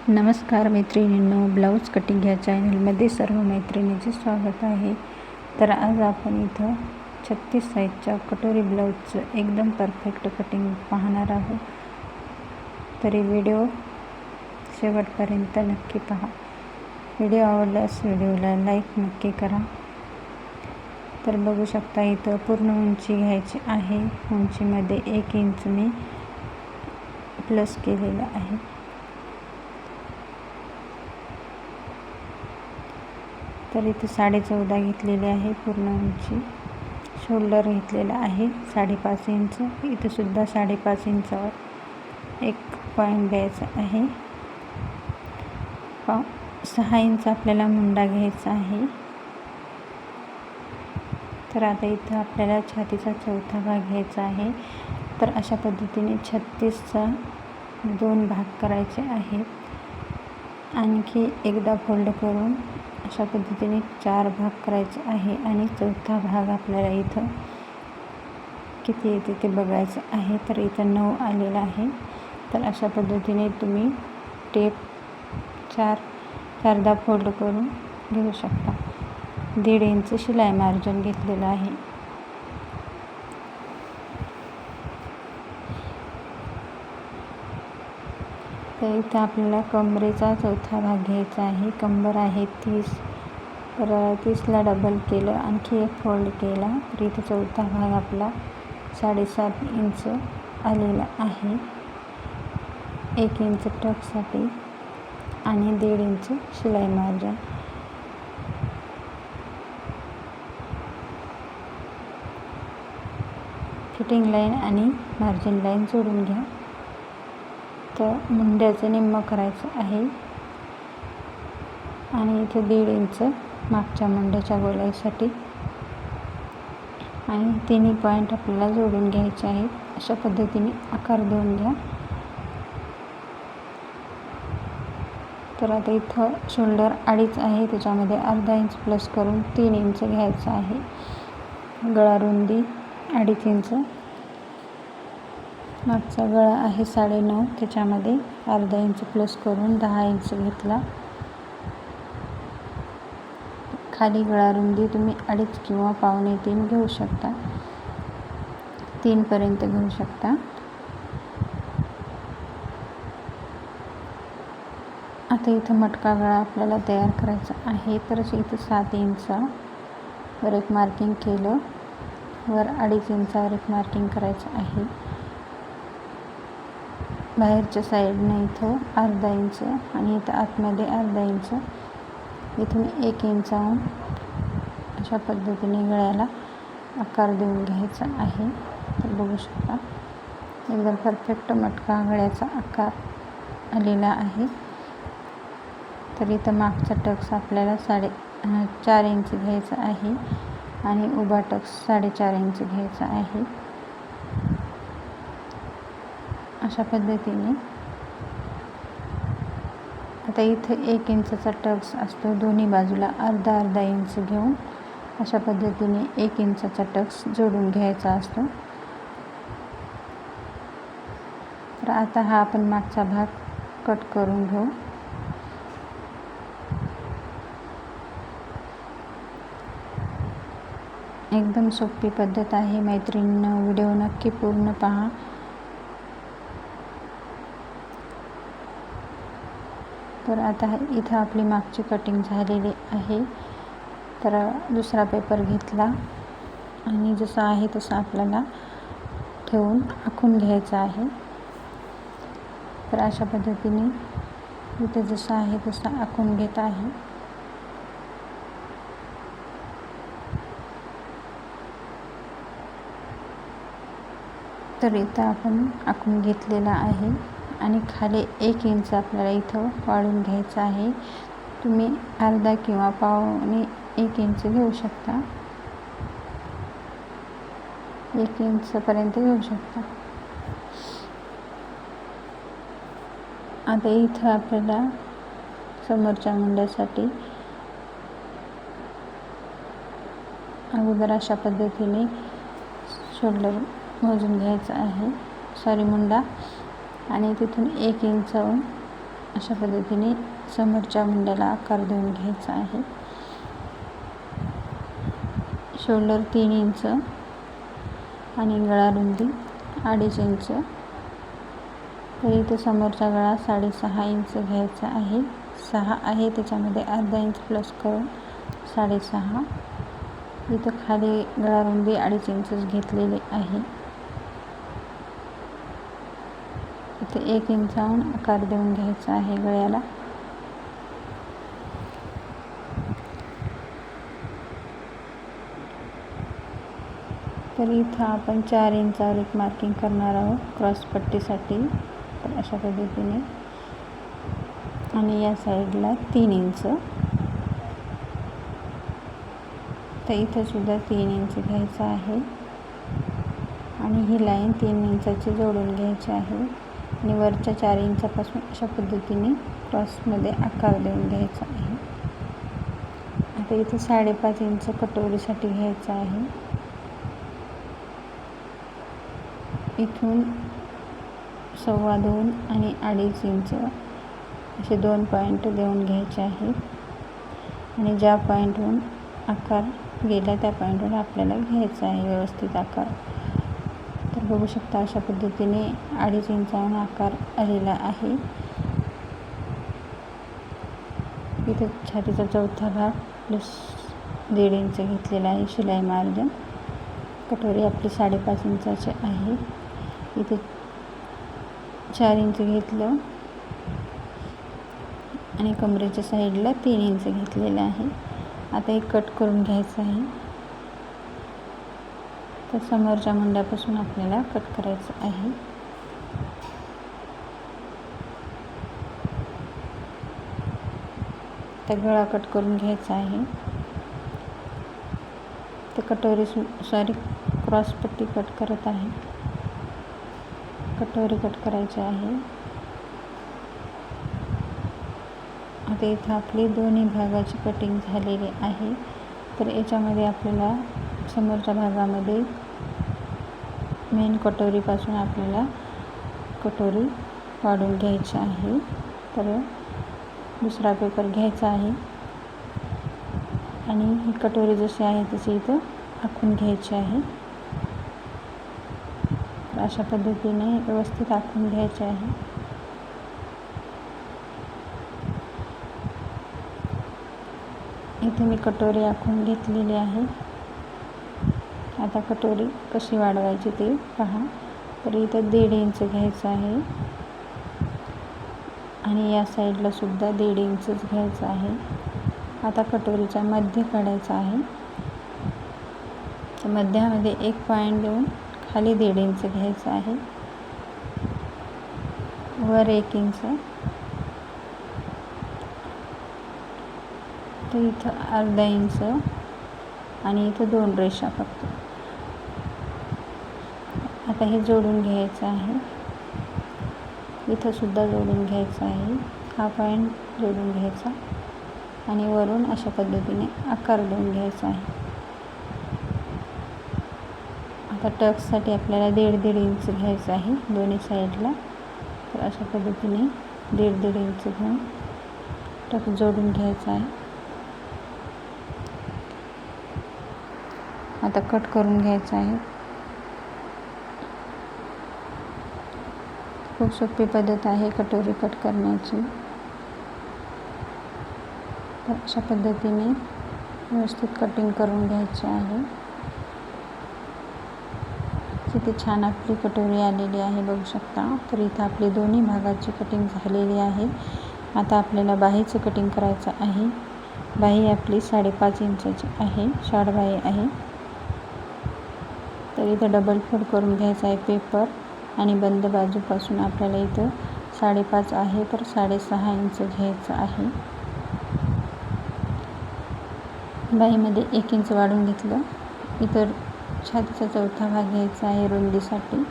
नमस्कार मैत्रिणींनो, blouse cutting ह्या चॅनलमध्ये सर्व मैत्रिणींचे स्वागत आहे. तर आज आपण इथं 36 साईजच्या कटोरी ब्लाऊजचं एकदम परफेक्ट कटिंग पाहणार आहोत. तरी व्हिडिओ शेवटपर्यंत नक्की पहा. व्हिडिओ आवडल्यास व्हिडिओला लाईक नक्की करा. तर बघू शकता इथं पूर्ण उंची घ्यायची आहे. उंचीमध्ये 1 इंच मी प्लस केलेलं आहे. तर इथे 14.5 घेतलेले आहे पूर्ण उंची. शोल्डर घेतलेला आहे 5.5 इंच. इथे सुद्धा 5.5 इंचावर एक पॉईंट द्यायचा आहे. 6 इंच आपल्याला मुंडा घ्यायचा आहे. तर आता इथं आपल्याला छातीचा चौथा भाग घ्यायचा आहे. तर अशा पद्धतीने 36चा 2 भाग करायचे आहेत. आणखी एकदा फोल्ड करून अशा पद्धतीने 4 भाग करायचे आहे आणि चौथा भाग आपल्याला इथं किती येते ते बघायचं आहे. तर इथं 9 आलेला आहे. तर अशा पद्धतीने तुम्ही टेप 4दा फोल्ड करून घेऊ शकता. 1.5 इंच शिलाई मार्जिन घेतलेलं आहे. तर इथं आपल्याला कमरेचा चौथा भाग घ्यायचा आहे. कंबर आहे 30. तर 30ला डबल केलं, आणखी एक फोल्ड केला. तर इथं चौथा भाग आपला 7.5 इंच आलेला आहे. 1 इंच टक्ससाठी आणि 1.5 इंच शिलाई मार्जिन. फिटिंग लाईन आणि मार्जिन लाईन जोडून घ्या. तर मुंड्याचं निम्मं करायचं आहे आणि इथे 1.5 इंच मागच्या मुंड्याच्या गोलाईसाठी आणि तिन्ही पॉईंट आपल्याला जोडून घ्यायचे आहेत. अशा पद्धतीने आकार देऊन घ्या. तर आता इथं शोल्डर 2.5 आहे, त्याच्यामध्ये अर्धा इंच प्लस करून 3 इंच घ्यायचं आहे. गळा रुंदी 2.5 इंच. मागचा गळा आहे 9.5, त्याच्यामध्ये अर्धा इंच प्लस करून 10 इंच घेतला. खाली गळा रुंदी तुम्ही 2.5 किंवा 2.25 घेऊ शकता. 3 पर्यंत घेऊ शकता. आता इथं मटका गळा आपल्याला तयार करायचा आहे. तर इथं 7 इंचावर एक मार्किंग केलं. वर 2.5 इंचावर एक मार्किंग करायचं आहे. बाहेरच्या साईडनं इथं अर्धा इंच आणि इथं आतमध्ये अर्धा इंच. इथून 1 इंचाहून अशा पद्धतीने गळ्याला आकार देऊन घ्यायचा आहे. तर बघू शकता एकदम परफेक्ट मटका गळ्याचा आकार आलेला आहे. तर इथं मागचा टक्स आपल्याला 4.5 इंच घ्यायचा आहे आणि उभा टक्स 4.5 इंच घ्यायचा आहे. अशा पद्धतीने आता इथं 1 इंचचा टक्स असतो. दोन्ही बाजूला अर्धा इंच घेऊन अशा पद्धतीने 1 इंचचा टक्स जोडून घ्यायचा असतो. तर आता हा आपण मागचा भाग कट करून घेऊ. एकदम सोपी पद्धत आहे मैत्रिणींनो, व्हिडिओ नक्की पूर्ण पहा. तर आता इथं आपली मागची कटिंग झालेली आहे. तर दुसरा पेपर घेतला आणि जसं आहे तसं आपल्याला ठेवून आखून घ्यायचं आहे. तर अशा पद्धतीने इथं जसं आहे तसं आखून घेत आहे. तर इथं आपण आखून घेतलेला आहे आणि खाली 1 इंच आपल्याला इथं वाढून घ्यायचं आहे. तुम्ही अर्धा किंवा 1 इंच घेऊ शकता. 1 इंचपर्यंत घेऊ शकता. आता इथं आपल्याला समोरच्या मुंड्यासाठी अगोदर अशा पद्धतीने शोल्डर मोजून घ्यायचं आहे. मुंडा आणि तिथून 1 इंचावरून अशा पद्धतीने समोरच्या मुंड्याला आकार देऊन घ्यायचा आहे. शोल्डर 3 इंच आणि गळा रुंदी 2.5 इंच. तर इथे समोरचा गळा 6.5 इंच घ्यायचा आहे. 6 आहे त्याच्यामध्ये अर्धा इंच प्लस करून 6.5. इथं खाली गळा रुंदी 2.5 इंचच घेतलेले आहे. इथे 1 इंचाहून आकार देऊन घ्यायचा आहे गळ्याला. तर इथं आपण 4 इंचावर एक मार्किंग करणार आहोत क्रॉस पट्टीसाठी. तर अशा पद्धतीने आणि या साईडला 3 इंच. तर इथं सुद्धा 3 इंच घ्यायचं आहे आणि ही लाईन 3 इंचाची जोडून घ्यायची आहे आणि वरच्या 4 इंचापासून अशा पद्धतीने क्रॉसमध्ये आकार देऊन घ्यायचा आहे. आता इथं 5.5 इंच कटोरीसाठी घ्यायचं आहे. इथून 2.25 आणि 2.5 इंच असे 2 पॉईंट देऊन घ्यायचे आहेत आणि ज्या पॉईंटहून आकार गेला त्या पॉईंटवर आपल्याला घ्यायचा आहे व्यवस्थित आकार. तर बघू शकता अशा पद्धतीने 2.5 इंचाहून आकार आलेला आहे. इथे छातीचा चौथा भाग प्लस 1.5 इंच घेतलेला आहे शिलाई मार्जिन. कटोरी आपली 5.5 इंचाची आहे. इथे 4 इंच घेतलं आणि कमरेच्या साईडला 3 इंच घेतलेलं आहे. आता एक कट करून घ्यायचं आहे. तर समोरच्या मुंड्यापासून आपल्याला कट करायचं आहे. तर गळा कट करून घ्यायचा आहे. तर कटोरी क्रॉस पट्टी कट करत आहे. कटोरी कट करायची आहे. आता इथं आपली दोन्ही भागाची कटिंग झालेली आहे. तर याच्यामध्ये आपल्याला समोरच्या भागामध्ये मेन कटोरीपासून आपल्याला कटोरी वाढून घ्यायची आहे. तर दुसरा पेपर घ्यायचा आहे आणि ही कटोरी जशी आहे तशी इथं आखून घ्यायची आहे. तर अशा पद्धतीने व्यवस्थित आखून घ्यायचे आहे. इथे मी कटोरी आखून घेतलेली आहे. आता कटोरी कशी वाढवायची ते पहा. तर इथं 1.5 इंच घ्यायचं आहे आणि या साईडला सुद्धा 1.5 इंचच घ्यायचं आहे. आता कटोरीचा मध्य काढायचा आहे. तर मध्यामध्ये एक पॉईंट देऊन खाली 1.5 इंच घ्यायचं आहे. वर 1 इंच. तर इथं अर्धा इंच आणि इथं 2 रेषा फक्त. आता हे जोडून घ्यायचं आहे. इथं सुद्धा जोडून घ्यायचं आहे. हा पॉईंट जोडून घ्यायचा आणि वरून अशा पद्धतीने आकार देऊन घ्यायचा आहे. आता टक्ससाठी आपल्याला 1.5 इंच घ्यायचं आहे दोन्ही साईडला. तर अशा पद्धतीने 1.5 इंच घेऊन टक्स जोडून घ्यायचा आहे. आता कट करून घ्यायचं आहे. खूप सोपी पद्धत आहे कटोरी कट करण्याची. तर अशा पद्धतीने व्यवस्थित कटिंग करून घ्यायची आहे. किती छान आपली कटोरी आलेली आहे बघू शकता. तर इथं आपली दोन्ही भागाची कटिंग झालेली आहे. आता आपल्याला बाहीचं कटिंग करायचं आहे. बाही आपली 5.5 इंचाची आहे. शॉर्ट बाही आहे. तर इथं डबल फोल्ड करून घ्यायचा आहे पेपर आणि बंद बाजूपासून आपल्याला इथं 5.5 आहे तर 6.5 इंच घ्यायचं आहे. बाहीमध्ये 1 इंच वाढून घेतलं. इतर छातीचा चौथा भाग घ्यायचा आहे रुंदीसाठी.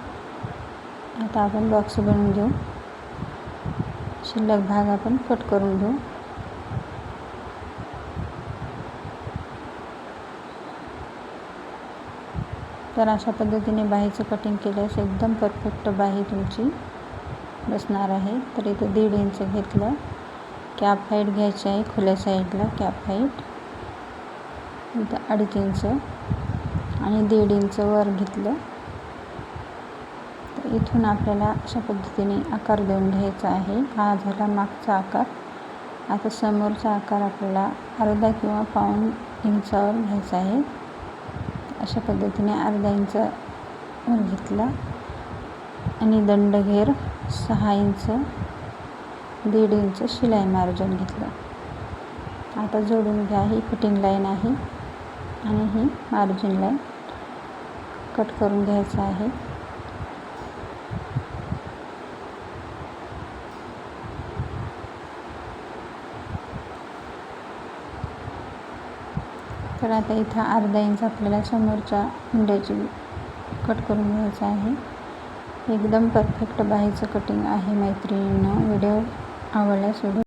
आता आपण बॉक्स बनवून घेऊ. शिल्लक भाग आपण कट करून घेऊ. तर अशा पद्धतीने बाहीचं कटिंग केल्यास एकदम परफेक्ट बाही तुमची बसणार आहे. तर इथे 1.5 इंच घेतलं. कॅप हाईट घ्यायची आहे खुल्या साईडला. कॅप हाईट इथं 2.5 इंच आणि 1.5 इंच वर घेतलं. तर इथून आपल्याला अशा पद्धतीने आकार देऊन घ्यायचा आहे. हा झाला मागचा आकार. आता समोरचा आकार आपल्याला अर्धा किंवा पाऊण इंचावर घ्यायचा आहे. अशा पद्धतीने अर्धा इंच वर घेतला आणि दंडघेर 6 इंच 1.5 इंच शिलाई मार्जिन घेतलं. आता जोडून घ्या. ही कटिंग लाईन आहे आणि ही मार्जिन लाईन कट करून घ्यायचं आहे. तर आता इथं अर्धा इंच आपल्याला समोरच्या मुंड्याची कट करून घ्यायचं आहे. एकदम परफेक्ट बाहीचं कटिंग आहे मैत्रिणींनो. व्हिडिओ आवडल्यास